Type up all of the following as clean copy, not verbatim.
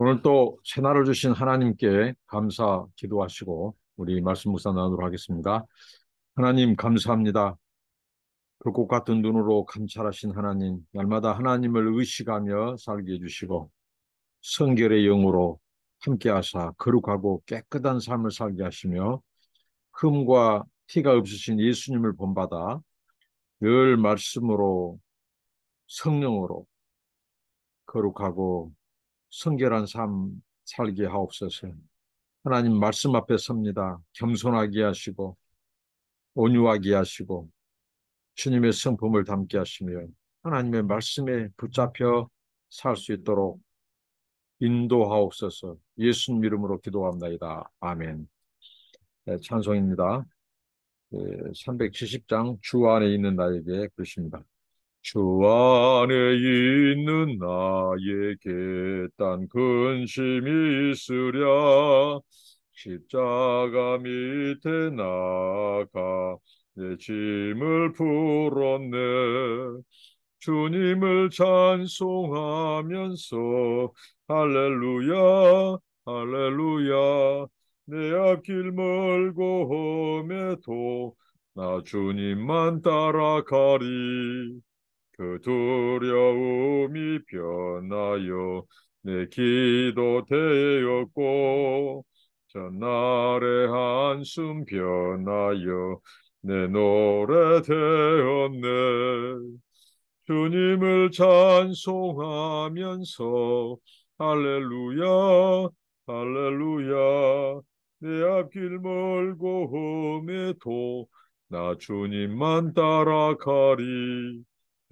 오늘 또 새날을 주신 하나님께 감사 기도하시고 우리 말씀 묵상 나누도록 하겠습니다. 하나님 감사합니다. 불꽃 같은 눈으로 감찰하신 하나님, 날마다 하나님을 의식하며 살게 해주시고 성결의 영으로 함께하사 거룩하고 깨끗한 삶을 살게 하시며 흠과 티가 없으신 예수님을 본받아 늘 말씀으로 성령으로 거룩하고 성결한 삶 살게 하옵소서. 하나님 말씀 앞에 섭니다. 겸손하게 하시고 온유하게 하시고 주님의 성품을 담게 하시며 하나님의 말씀에 붙잡혀 살 수 있도록 인도하옵소서. 예수님 이름으로 기도합니다. 아멘. 네, 찬송입니다. 370장 주 안에 있는 나에게 그러십니다. 주 안에 있는 나에게 딴 근심이 있으랴. 십자가 밑에 나가 내 짐을 풀었네. 주님을 찬송하면서 할렐루야 할렐루야. 내 앞길 멀고 험해도 나 주님만 따라가리. 그 두려움이 변하여 내 기도 되었고 전날의 한숨 변하여 내 노래 되었네. 주님을 찬송하면서 할렐루야 할렐루야. 내 앞길 멀고 험해도 나 주님만 따라가리.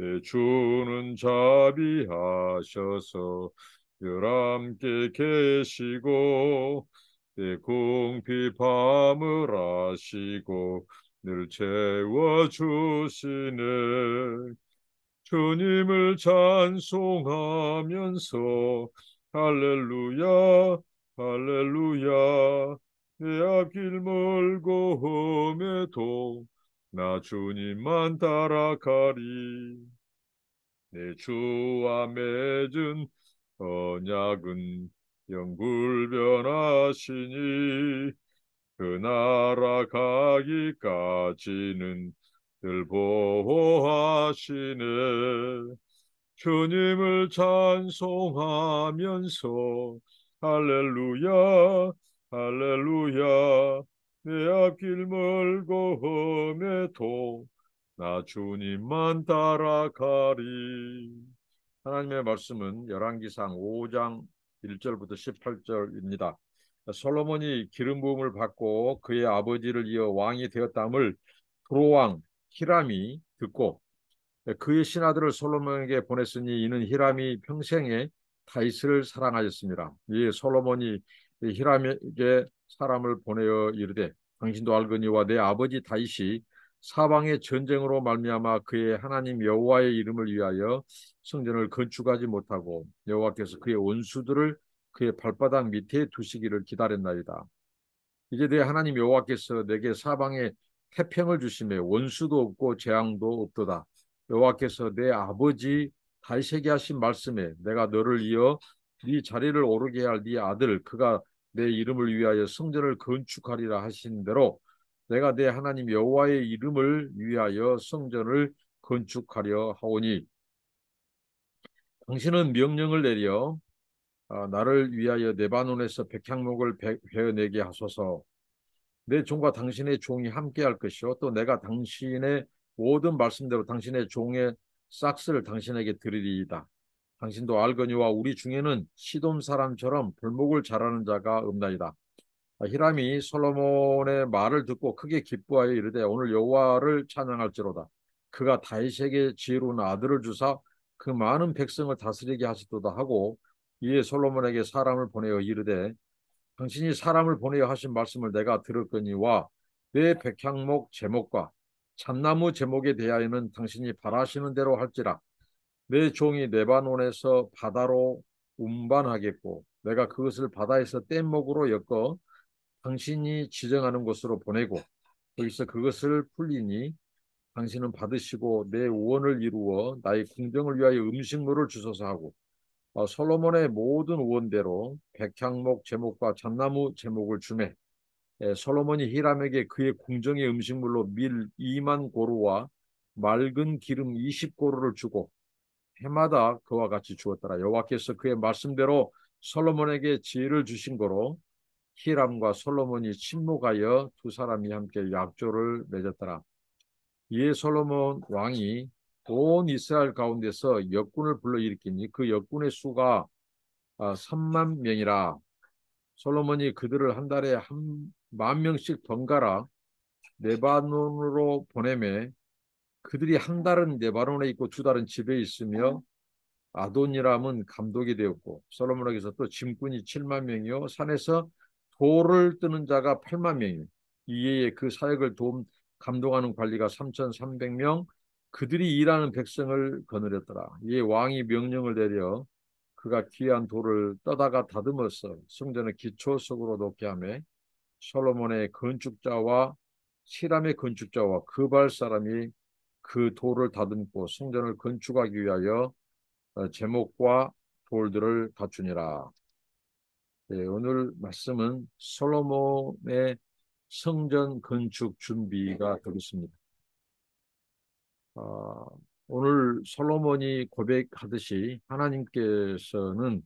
내 주는 자비하셔서 늘 함께 계시고 내 궁핍함을 아시고 늘 채워주시네. 주님을 찬송하면서 할렐루야 할렐루야. 내 앞길 멀고 험해도 나 주님만 따라가리. 내 주와 맺은 언약은 영불변하시니 그 나라 가기까지는 늘 보호하시네. 주님을 찬송하면서 할렐루야 할렐루야. 내 앞길 멀고 험해도 나 주님만 따라가리. 하나님의 말씀은 열왕기상 5장 1절부터 18절입니다. 솔로몬이 기름 부음을 받고 그의 아버지를 이어 왕이 되었다함을 두로왕 히람이 듣고 그의 신하들을 솔로몬에게 보냈으니 이는 히람이 평생에 다윗을 사랑하였습니다. 이에 솔로몬이 히람에게 사람을 보내어 이르되 당신도 알거니와 내 아버지 다윗이 사방의 전쟁으로 말미암아 그의 하나님 여호와의 이름을 위하여 성전을 건축하지 못하고 여호와께서 그의 원수들을 그의 발바닥 밑에 두시기를 기다렸나이다. 이제 내 하나님 여호와께서 내게 사방에 태평을 주시며 원수도 없고 재앙도 없도다. 여호와께서 내 아버지 다윗에게 하신 말씀에 내가 너를 이어 네 자리를 오르게 할 네 아들 그가 내 이름을 위하여 성전을 건축하리라 하신 대로 내가 내 하나님 여호와의 이름을 위하여 성전을 건축하려 하오니 당신은 명령을 내려 나를 위하여 레바논에서 백향목을 베어내게 하소서. 내 종과 당신의 종이 함께할 것이요 또 내가 당신의 모든 말씀대로 당신의 종의 싹스를 당신에게 드리리이다. 당신도 알거니와 우리 중에는 시돔 사람처럼 벌목을 잘하는 자가 없나이다. 히람이 솔로몬의 말을 듣고 크게 기뻐하여 이르되 오늘 여호와를 찬양할지로다. 그가 다윗에게 지혜로운 아들을 주사 그 많은 백성을 다스리게 하시도다 하고 이에 솔로몬에게 사람을 보내어 이르되 당신이 사람을 보내어 하신 말씀을 내가 들었거니와 내 백향목 제목과 참나무 제목에 대하여는 당신이 바라시는 대로 할지라. 내 종이 레바논에서 바다로 운반하겠고 내가 그것을 바다에서 뗏목으로 엮어 당신이 지정하는 곳으로 보내고 거기서 그것을 풀리니 당신은 받으시고 내 원을 이루어 나의 궁정을 위하여 음식물을 주소서 하고 솔로몬의 모든 원대로 백향목 제목과 잣나무 제목을 주매 솔로몬이 히람에게 그의 궁정의 음식물로 밀 2만 고루와 맑은 기름 20고루를 주고 해마다 그와 같이 주었더라. 여호와께서 그의 말씀대로 솔로몬에게 지혜를 주신 거로 히람과 솔로몬이 친목하여 두 사람이 함께 약조를 맺었더라. 이에 솔로몬 왕이 온 이스라엘 가운데서 역군을 불러일으키니 그 역군의 수가 3만 명이라. 솔로몬이 그들을 한 달에 1만 명씩 번갈아 레바논으로 보내매 그들이 한 달은 레바논에 있고 두 달은 집에 있으며 아도니람은 감독이 되었고 솔로몬에게서 또 짐꾼이 7만 명이요 산에서 돌을 뜨는 자가 8만 명이요 이에 그 사역을 감독하는 관리가 3,300명 그들이 일하는 백성을 거느렸더라. 이에 왕이 명령을 내려 그가 귀한 돌을 떠다가 다듬어서 성전의 기초석으로 놓게 하며 솔로몬의 건축자와 히람의 건축자와 그발 사람이 그 돌을 다듬고 성전을 건축하기 위하여 제목과 돌들을 갖추니라. 네, 오늘 말씀은 솔로몬의 성전 건축 준비가 되겠습니다. 오늘 솔로몬이 고백하듯이 하나님께서는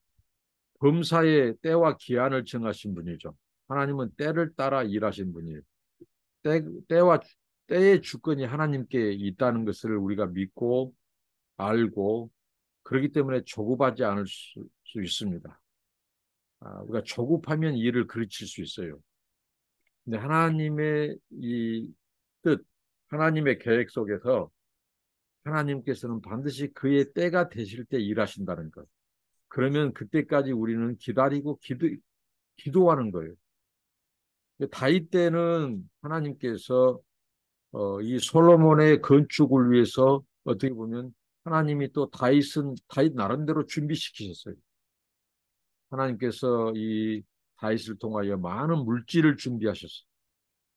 범사의 때와 기한을 정하신 분이죠. 하나님은 때를 따라 일하신 분이에요. 때와 때의 주권이 하나님께 있다는 것을 우리가 믿고 알고 그렇기 때문에 조급하지 않을 수 있습니다. 우리가 조급하면 일을 그르칠 수 있어요. 근데 하나님의 이 뜻, 하나님의 계획 속에서 하나님께서는 반드시 그의 때가 되실 때 일하신다는 것. 그러면 그때까지 우리는 기다리고 기도하는 거예요. 다윗 때는 하나님께서 이 솔로몬의 건축을 위해서 어떻게 보면 하나님이 또 다윗 나름대로 준비시키셨어요. 하나님께서 이 다윗을 통하여 많은 물질을 준비하셨어요.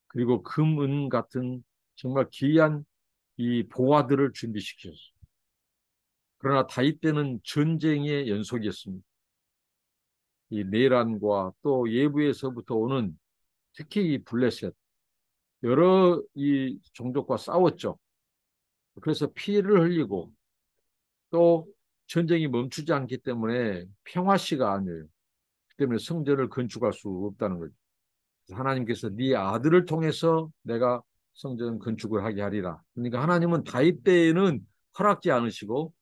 그리고 금, 은 같은 정말 귀한 이 보화들을 준비시키셨어요. 그러나 다윗 때는 전쟁의 연속이었습니다. 이 내란과 또 예부에서부터 오는 특히 이 블레셋 여러 이 종족과 싸웠죠. 그래서 피해를 흘리고 또 전쟁이 멈추지 않기 때문에 평화시가 아니에요. 그 때문에 성전을 건축할 수 없다는 거죠. 하나님께서 네 아들을 통해서 내가 성전 건축을 하게 하리라. 그러니까 하나님은 다윗 때에는 허락지 않으시고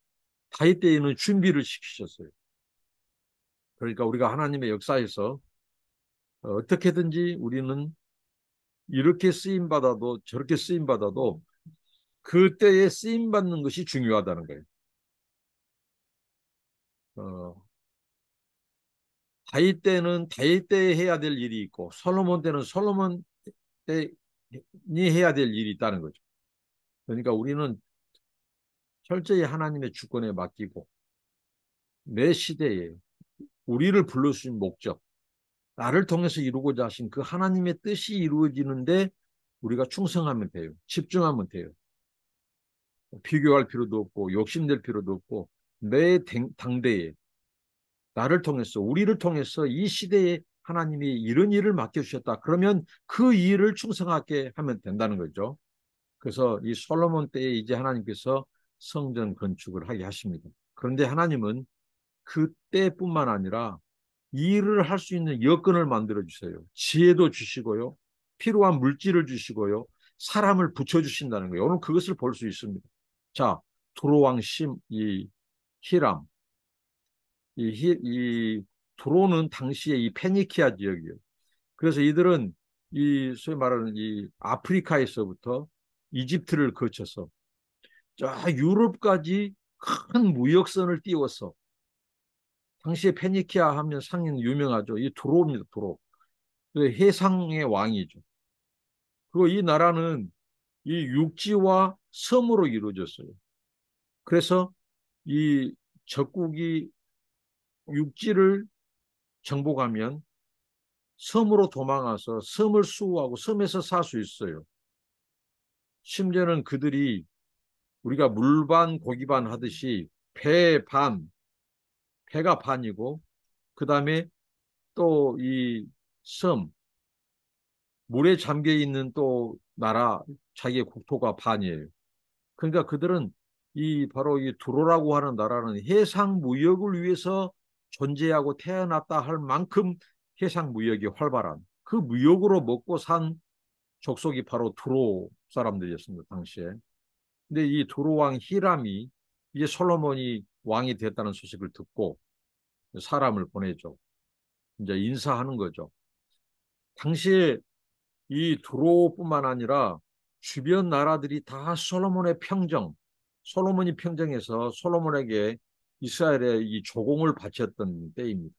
다윗 때에는 준비를 시키셨어요. 그러니까 우리가 하나님의 역사에서 어떻게든지 우리는 이렇게 쓰임 받아도 저렇게 쓰임 받아도 그때에 쓰임 받는 것이 중요하다는 거예요. 다윗 때는 다윗 때 해야 될 일이 있고 솔로몬 때는 솔로몬 때니 해야 될 일이 있다는 거죠. 그러니까 우리는 철저히 하나님의 주권에 맡기고 내 시대에 우리를 불러주신 목적, 나를 통해서 이루고자 하신 그 하나님의 뜻이 이루어지는데 우리가 충성하면 돼요. 집중하면 돼요. 비교할 필요도 없고 욕심낼 필요도 없고 내 당대에 나를 통해서 우리를 통해서 이 시대에 하나님이 이런 일을 맡겨주셨다. 그러면 그 일을 충성하게 하면 된다는 거죠. 그래서 이 솔로몬 때에 이제 하나님께서 성전 건축을 하게 하십니다. 그런데 하나님은 그때뿐만 아니라 일을 할 수 있는 여건을 만들어 주세요. 지혜도 주시고요. 필요한 물질을 주시고요. 사람을 붙여주신다는 거예요. 오늘 그것을 볼 수 있습니다. 자, 두로왕 이 히람, 이 두로는 당시에 이 페니키아 지역이에요. 그래서 이들은 이 소위 말하는 이 아프리카에서부터 이집트를 거쳐서 저 유럽까지 큰 무역선을 띄워서 당시에 페니키아 하면 상인 유명하죠. 이 두로입니다. 두로. 해상의 왕이죠. 그리고 이 나라는 이 육지와 섬으로 이루어졌어요. 그래서 이 적국이 육지를 정복하면 섬으로 도망가서 섬을 수호하고 섬에서 살 수 있어요. 심지어는 그들이 우리가 물반 고기반 하듯이 해가 반이고, 그 다음에 또 이 섬, 물에 잠겨 있는 또 나라, 자기의 국토가 반이에요. 그러니까 그들은 이 바로 이 두로라고 하는 나라는 해상 무역을 위해서 존재하고 태어났다 할 만큼 해상 무역이 활발한 그 무역으로 먹고 산 족속이 바로 두로 사람들이었습니다, 당시에. 근데 이 두로 왕 히람이 이제 솔로몬이 왕이 됐다는 소식을 듣고 사람을 보내죠. 이제 인사하는 거죠. 당시에 이 두로뿐만 아니라 주변 나라들이 다 솔로몬의 평정, 솔로몬이 평정해서 솔로몬에게 이스라엘의 이 조공을 바쳤던 때입니다.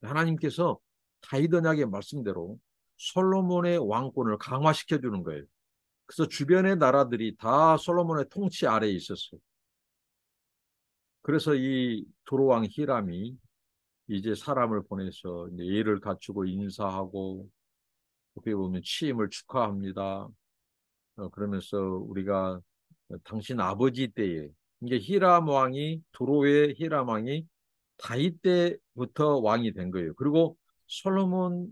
하나님께서 다윗 언약의 말씀대로 솔로몬의 왕권을 강화시켜 주는 거예요. 그래서 주변의 나라들이 다 솔로몬의 통치 아래에 있었어요. 그래서 이 두로 왕 히람이 이제 사람을 보내서 이제 예를 갖추고 인사하고 어떻게 보면 취임을 축하합니다. 그러면서 우리가 당신 아버지 때에 이게 히람 왕이 두로의 히람 왕이 다윗 때부터 왕이 된 거예요. 그리고 솔로몬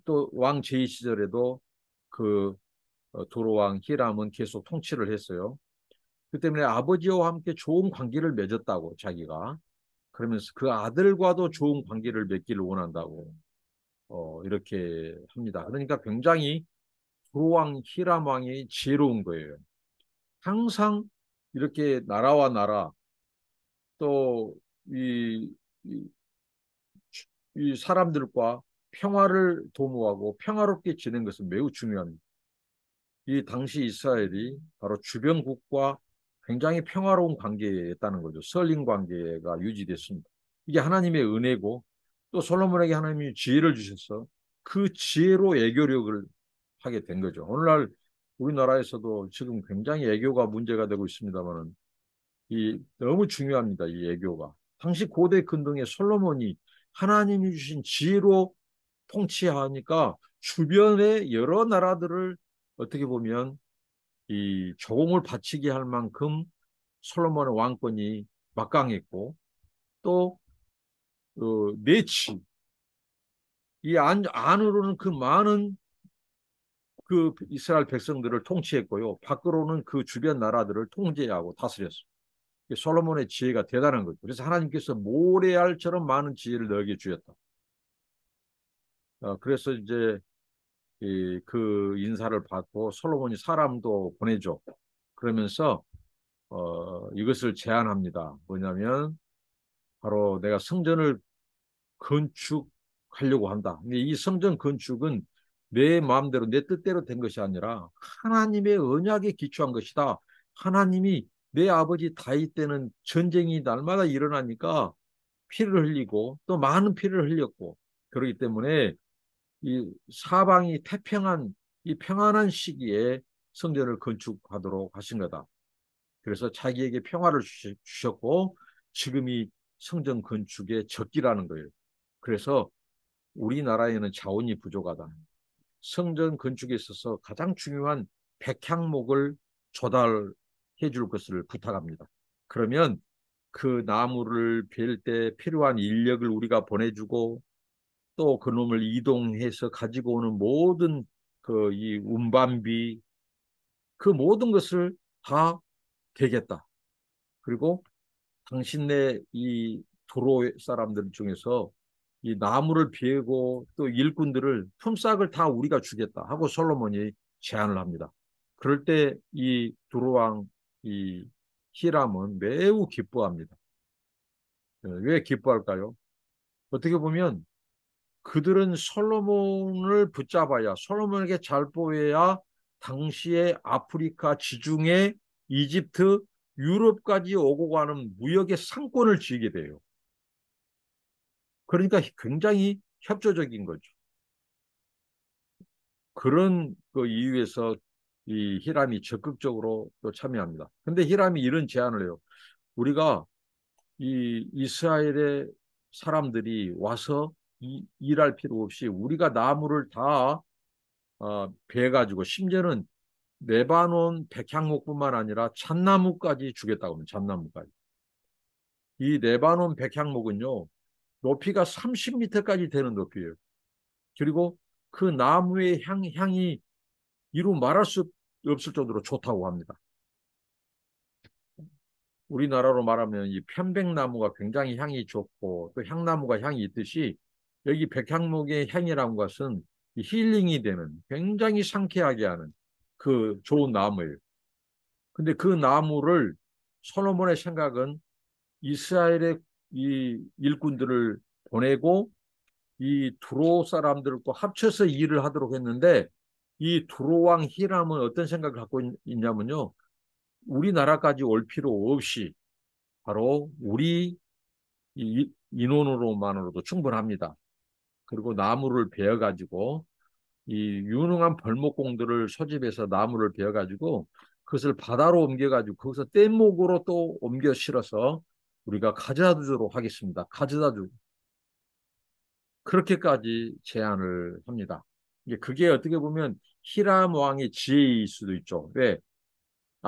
또 왕 제위 시절에도 그 두로 왕 히람은 계속 통치를 했어요. 그 때문에 아버지와 함께 좋은 관계를 맺었다고 자기가 그러면서 그 아들과도 좋은 관계를 맺기를 원한다고 이렇게 합니다. 그러니까 굉장히 두로 왕 히람 왕이 지혜로운 거예요. 항상 이렇게 나라와 나라 또 이, 이, 이 사람들과 평화를 도모하고 평화롭게 지낸 것은 매우 중요합니다. 이 당시 이스라엘이 바로 주변국과 굉장히 평화로운 관계였다는 거죠. 설린 관계가 유지됐습니다. 이게 하나님의 은혜고 또 솔로몬에게 하나님이 지혜를 주셔서 그 지혜로 애교력을 하게 된 거죠. 오늘날 우리나라에서도 지금 굉장히 애교가 문제가 되고 있습니다만은 이 너무 중요합니다. 이 애교가. 당시 고대 근동의 솔로몬이 하나님이 주신 지혜로 통치하니까 주변의 여러 나라들을 어떻게 보면 이 조공을 바치게 할 만큼 솔로몬의 왕권이 막강했고 또 내치 이 안으로는 그 많은 그 이스라엘 백성들을 통치했고요. 밖으로는 그 주변 나라들을 통제하고 다스렸어요. 솔로몬의 지혜가 대단한 거죠. 그래서 하나님께서 모래알처럼 많은 지혜를 너에게 주셨다. 그래서 이제 그 인사를 받고 솔로몬이 사람도 보내줘. 그러면서 이것을 제안합니다. 뭐냐면 바로 내가 성전을 건축하려고 한다. 근데 이 성전 건축은 내 마음대로 내 뜻대로 된 것이 아니라 하나님의 언약에 기초한 것이다. 하나님이 내 아버지 다윗 때는 전쟁이 날마다 일어나니까 피를 흘리고 또 많은 피를 흘렸고 그렇기 때문에 이 사방이 태평한 이 평안한 시기에 성전을 건축하도록 하신 거다. 그래서 자기에게 평화를 주셨고 지금이 성전 건축의 적기라는 거예요. 그래서 우리나라에는 자원이 부족하다. 성전 건축에 있어서 가장 중요한 백향목을 조달해 줄 것을 부탁합니다. 그러면 그 나무를 벨 때 필요한 인력을 우리가 보내주고 또 그놈을 이동해서 가지고 오는 모든 그 이 운반비 그 모든 것을 다 대겠다. 그리고 당신네 이 도로 사람들 중에서 이 나무를 베고 또 일꾼들을 품삯을 다 우리가 주겠다 하고 솔로몬이 제안을 합니다. 그럴 때 이 두로왕 이 히람은 매우 기뻐합니다. 왜 기뻐할까요? 어떻게 보면 그들은 솔로몬을 붙잡아야 솔로몬에게 잘 보여야 당시의 아프리카 지중해 이집트 유럽까지 오고 가는 무역의 상권을 쥐게 돼요. 그러니까 굉장히 협조적인 거죠. 그런 그 이유에서 이 히람이 적극적으로 또 참여합니다. 근데 히람이 이런 제안을 해요. 우리가 이 이스라엘의 사람들이 와서 일할 필요 없이 우리가 나무를 다 베가지고 심지어는 레바논 백향목뿐만 아니라 잣나무까지 주겠다고 합니다. 잣나무까지. 이 레바논 백향목은요, 높이가 30m까지 되는 높이예요. 그리고 그 나무의 향이 이루 말할 수 없을 정도로 좋다고 합니다. 우리나라로 말하면 이 편백나무가 굉장히 향이 좋고 또 향나무가 향이 있듯이 여기 백향목의 향이라는 것은 이 힐링이 되는 굉장히 상쾌하게 하는 그 좋은 나무예요. 근데 그 나무를 솔로몬의 생각은 이스라엘의 이 일꾼들을 보내고 이 두로 사람들과 합쳐서 일을 하도록 했는데 이 두로 왕 히람은 어떤 생각을 갖고 있냐면요. 우리나라까지 올 필요 없이 바로 우리 인원으로만으로도 충분합니다. 그리고 나무를 베어가지고 이 유능한 벌목공들을 소집해서 나무를 베어가지고 그것을 바다로 옮겨가지고 거기서 뗏목으로 또 옮겨 실어서 우리가 가져다 주도록 하겠습니다. 가져다 주 그렇게까지 제안을 합니다. 이게 그게 어떻게 보면 히람 왕의 지혜일 수도 있죠. 왜?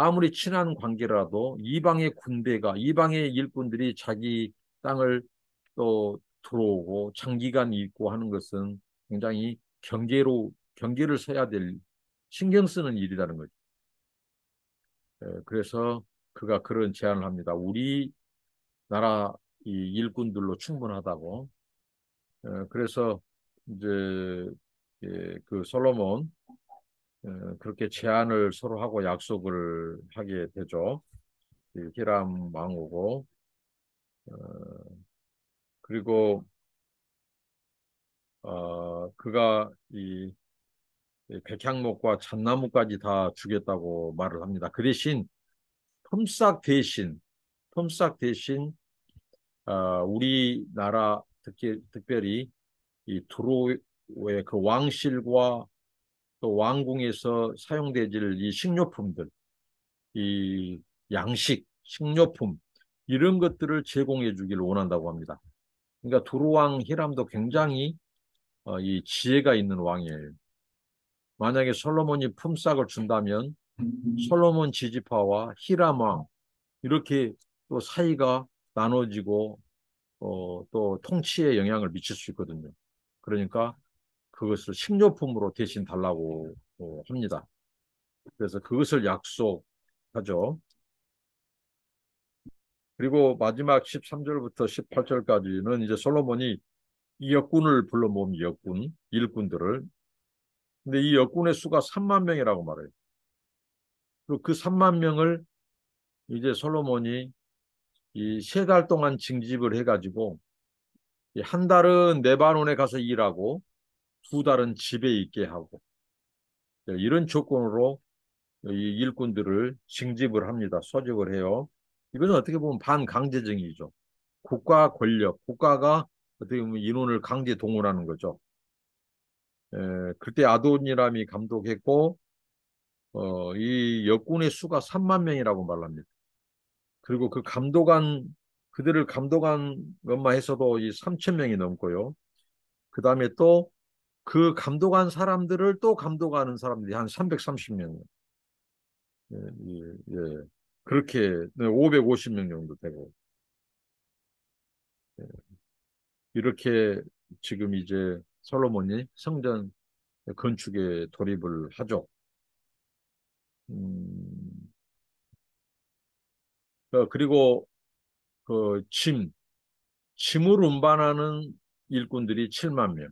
아무리 친한 관계라도 이방의 군대가 이방의 일꾼들이 자기 땅을 또 들어오고 장기간 있고 하는 것은 굉장히 경계를 서야 될 신경 쓰는 일이라는 거죠. 그래서 그가 그런 제안을 합니다. 우리 나라 이 일꾼들로 충분하다고. 그래서 이제 그 솔로몬 그렇게 제안을 서로 하고 약속을 하게 되죠. 히람 왕후고 그리고 그가 이 백향목과 잣나무까지 다 주겠다고 말을 합니다. 그 대신 품삯 대신 우리나라 특별히 이 두로의 그 왕실과 또 왕궁에서 사용되질 이 식료품들, 이 양식, 식료품 이런 것들을 제공해 주기를 원한다고 합니다. 그러니까 두루왕 히람도 굉장히 이 지혜가 있는 왕이에요. 만약에 솔로몬이 품삯을 준다면 솔로몬 지지파와 히람 왕 이렇게 또 사이가 나눠지고 또 통치에 영향을 미칠 수 있거든요. 그러니까 그것을 식료품으로 대신 달라고 합니다. 그래서 그것을 약속하죠. 그리고 마지막 13절부터 18절까지는 이제 솔로몬이 이 역군을 불러 모은 일꾼들을. 근데 이 역군의 수가 3만 명이라고 말해요. 그리고 그 3만 명을 이제 솔로몬이 이 3달 동안 징집을 해가지고 한 달은 레바논에 가서 일하고 2달은 집에 있게 하고 이런 조건으로 이 일꾼들을 징집을 합니다. 소집을 해요. 이것은 어떻게 보면 반강제적이죠. 국가 권력, 국가가 어떻게 보면 인원을 강제 동원하는 거죠. 그때 아도니람이 감독했고 이 역군의 수가 3만 명이라고 말합니다. 그리고 그들을 감독한 것만 해서도 이 3천 명이 넘고요. 그 다음에 또 그 감독한 사람들을 또 감독하는 사람들이 한 330명. 예, 예, 예. 그렇게 550명 정도 되고. 예. 이렇게 지금 이제 솔로몬이 성전 건축에 돌입을 하죠. 음, 그리고 그 짐을 운반하는 일꾼들이 7만 명.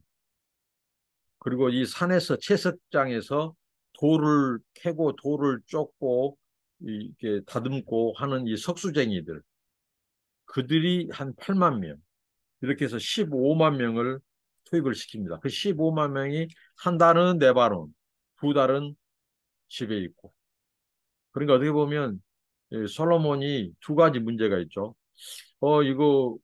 그리고 이 산에서 채석장에서 돌을 캐고 돌을 쫓고 이렇게 다듬고 하는 이 석수쟁이들 그들이 한 8만 명 이렇게 해서 15만 명을 투입을 시킵니다. 그 15만 명이 한 달은 네바논, 2달은 집에 있고. 그러니까 어떻게 보면 솔로몬이 2가지 문제가 있죠. 이거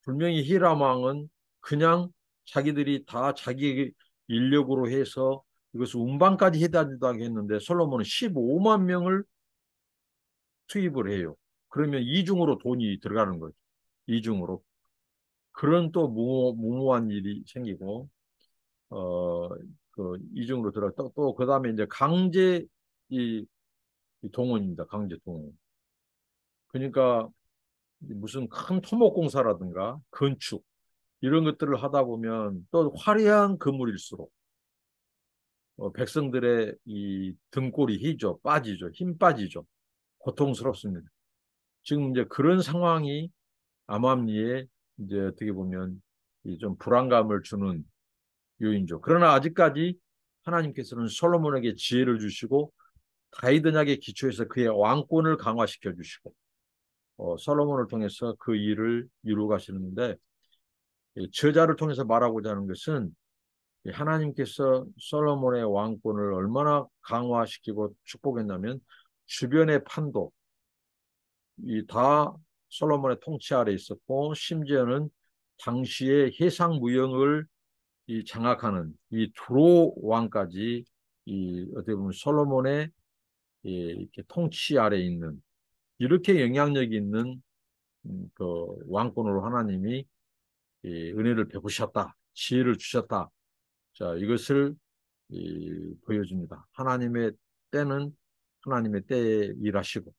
분명히 히람 왕은 그냥 자기들이 다 자기 인력으로 해서 이것을 운반까지 해다 주다고 했는데 솔로몬은 15만 명을 투입을 해요. 그러면 이중으로 돈이 들어가는 거죠. 이중으로. 그런 또 무모한 일이 생기고 어, 그 이중으로 들어 또 그다음에 이제 강제 이 동원입니다. 강제 동원. 그러니까 무슨 큰 토목공사라든가 건축 이런 것들을 하다 보면 또 화려한 건물일수록 백성들의 이 등골이 휘죠, 빠지죠, 힘 빠지죠, 고통스럽습니다. 지금 이제 그런 상황이 암암리에 이제 어떻게 보면 이 좀 불안감을 주는 요인죠. 그러나 아직까지 하나님께서는 솔로몬에게 지혜를 주시고 다윗 언약에 기초해서 그의 왕권을 강화시켜 주시고 솔로몬을 통해서 그 일을 이루어 가시는데 저자를 통해서 말하고자 하는 것은 하나님께서 솔로몬의 왕권을 얼마나 강화시키고 축복했냐면 주변의 판도 이 다 솔로몬의 통치 아래 있었고 심지어는 당시의 해상 무역을 이 장악하는 이 두로 왕까지 이 어떻게 보면 솔로몬의 이렇게 통치 아래 있는 이렇게 영향력이 있는 그 왕권으로 하나님이 은혜를 베푸셨다, 지혜를 주셨다. 자, 이것을 보여줍니다. 하나님의 때는 하나님의 때에 일하시고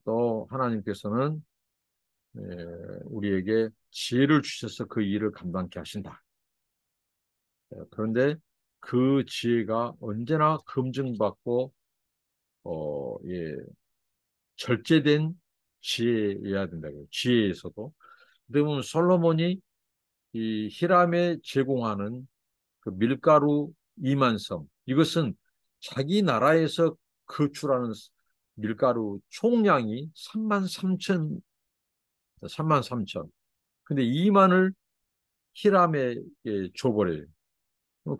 또 하나님께서는 우리에게 지혜를 주셔서 그 일을 감당케 하신다. 그런데 그 지혜가 언제나 검증받고 예, 절제된 지혜여야 된다고요. 지혜에서도. 그러면 솔로몬이 이 히람에 제공하는 그 밀가루 2만 섬 이것은 자기 나라에서 거출하는 밀가루 총량이 3만 3천 3만 3천. 근데 2만을 히람에 줘버려요.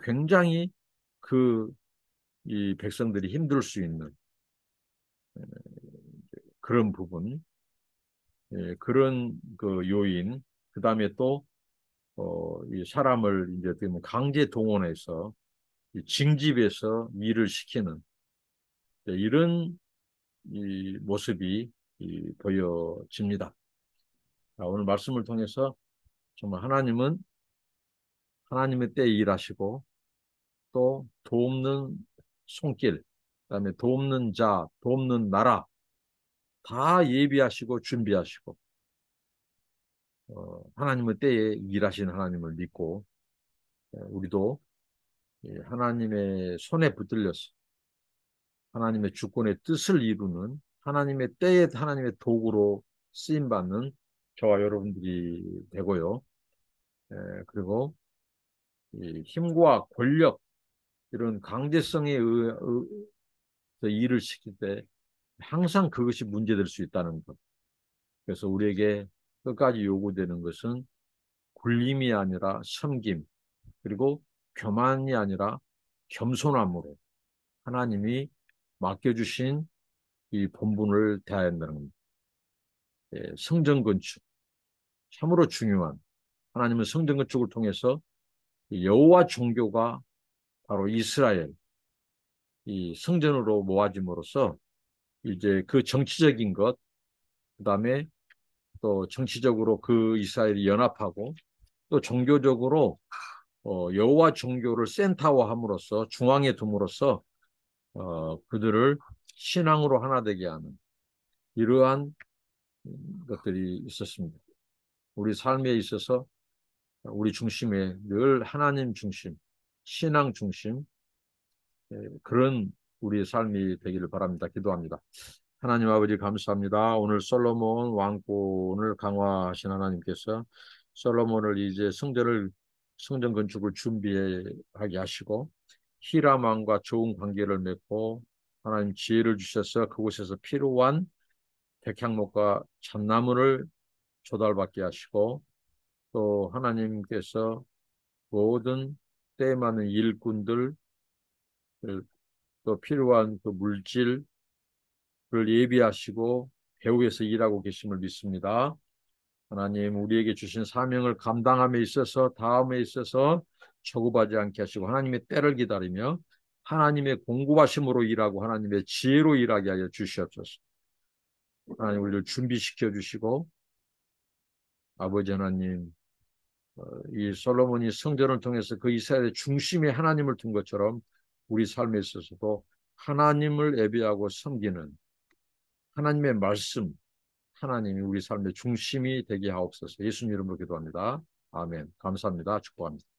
굉장히 그 이 백성들이 힘들 수 있는 그런 부분, 그런 그 요인, 그 다음에 또 이 사람을 이제 강제 동원해서 징집해서 일을 시키는 이런 이 모습이 보여집니다. 오늘 말씀을 통해서 정말 하나님은 하나님의 때에 일하시고 또 돕는 손길, 그다음에 돕는 자, 돕는 나라 다 예비하시고 준비하시고 하나님의 때에 일하시는 하나님을 믿고 우리도 하나님의 손에 붙들려서 하나님의 주권의 뜻을 이루는 하나님의 때에 하나님의 도구로 쓰임 받는 저와 여러분들이 되고요. 그리고 이 힘과 권력 이런 강제성에 일을 시킬 때 항상 그것이 문제될 수 있다는 것. 그래서 우리에게 끝까지 요구되는 것은 굴림이 아니라 섬김, 그리고 교만이 아니라 겸손함으로 하나님이 맡겨주신 이 본분을 다해야 한다는 겁니다. 성전 건축, 참으로 중요한 하나님은 성전 건축을 통해서 여호와 종교가 바로 이스라엘 이 성전으로 모아짐으로써 이제 그 정치적인 것, 그다음에 또 정치적으로 그 이스라엘이 연합하고 또 종교적으로 여호와 종교를 센터화함으로써 중앙에 둠으로써 그들을 신앙으로 하나 되게 하는 이러한 것들이 있었습니다. 우리 삶에 있어서 우리 중심에 늘 하나님 중심, 신앙 중심 그런 우리의 삶이 되기를 바랍니다. 기도합니다. 하나님 아버지 감사합니다. 오늘 솔로몬 왕권을 강화하신 하나님께서 솔로몬을 이제 성전 건축을 준비하게 하시고 히람 왕과 좋은 관계를 맺고 하나님 지혜를 주셔서 그곳에서 필요한 백향목과 참나무를 조달받게 하시고 또 하나님께서 모든 때에 맞는 일꾼들 또 필요한 그 물질을 예비하시고 배후에서 일하고 계심을 믿습니다. 하나님 우리에게 주신 사명을 감당함에 있어서 다음에 있어서 초급하지 않게 하시고 하나님의 때를 기다리며 하나님의 공급하심으로 일하고 하나님의 지혜로 일하게 하여 주시옵소서. 하나님 우리를 준비시켜 주시고 아버지 하나님 이 솔로몬이 성전을 통해서 그 이스라엘의 중심에 하나님을 둔 것처럼 우리 삶에 있어서도 하나님을 예배하고 섬기는 하나님의 말씀 하나님이 우리 삶의 중심이 되게 하옵소서. 예수님 이름으로 기도합니다. 아멘. 감사합니다. 축복합니다.